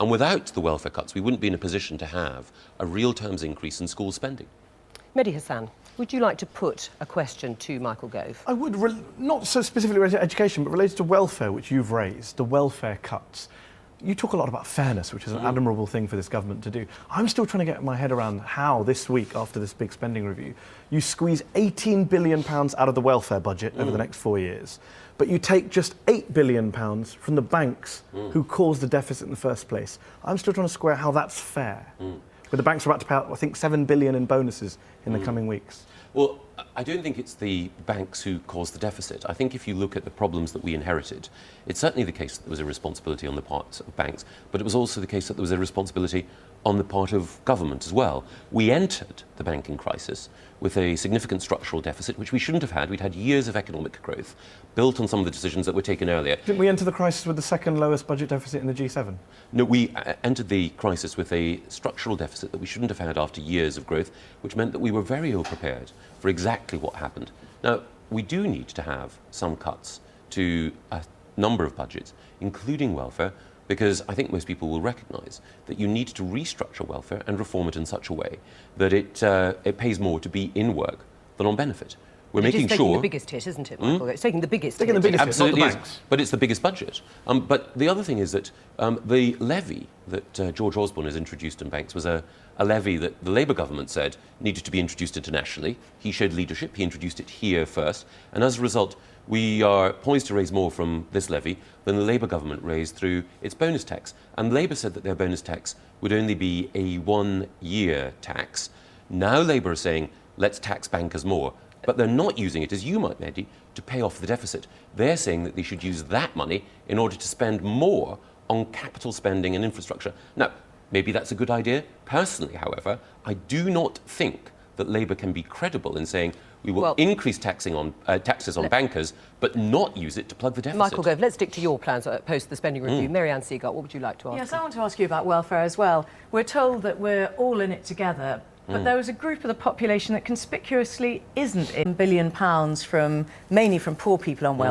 And without the welfare cuts, we wouldn't be in a position to have a real terms increase in school spending. Mehdi Hasan, would you like to put a question to Michael Gove? I would, not so specifically related to education, but related to welfare, which you've raised, the welfare cuts. You talk a lot about fairness, which is an admirable thing for this government to do. I'm still trying to get my head around how this week, after this big spending review, you squeeze £18 billion out of the welfare budget over the next 4 years, but you take just £8 billion from the banks who caused the deficit in the first place. I'm still trying to square how that's fair. But the banks are about to pay out, I think, £7 billion in bonuses in the coming weeks. Well, I don't think it's the banks who caused the deficit. I think if you look at the problems that we inherited, it's certainly the case that there was a responsibility on the part of banks, but it was also the case that there was a responsibility on the part of government as well. We entered the banking crisis with a significant structural deficit, which we shouldn't have had. We'd had years of economic growth built on some of the decisions that were taken earlier. Didn't we enter the crisis with the second lowest budget deficit in the G7? No, we entered the crisis with a structural deficit that we shouldn't have had after years of growth, which meant that we were very ill prepared for exactly what happened. Now, we do need to have some cuts to a number of budgets, including welfare, because I think most people will recognise that you need to restructure welfare and reform it in such a way that it pays more to be in work than on benefit. We're making sure... It's taking the biggest hit, isn't it, Michael? It's taking the biggest hit. Absolutely not is, the banks. but it's the biggest budget. But the other thing is that the levy that George Osborne has introduced in banks was a levy that the Labour government said needed to be introduced internationally. He showed leadership, he introduced it here first, and as a result, we are poised to raise more from this levy than the Labour government raised through its bonus tax. And Labour said that their bonus tax would only be a one-year tax. Now Labour are saying, let's tax bankers more. But they're not using it, as you might, Mehdi, to pay off the deficit. They're saying that they should use that money in order to spend more on capital spending and infrastructure. Now, maybe that's a good idea. Personally, however, I do not think that Labour can be credible in saying we will increase taxes on bankers, but not use it to plug the deficit. Michael Gove, let's stick to your plans post the spending review. Mary-Anne Sieghart, what would you like to ask? Yes, I want to ask you about welfare as well. We're told that we're all in it together, but there is a group of the population that conspicuously isn't in £1 billion mainly from poor people on welfare.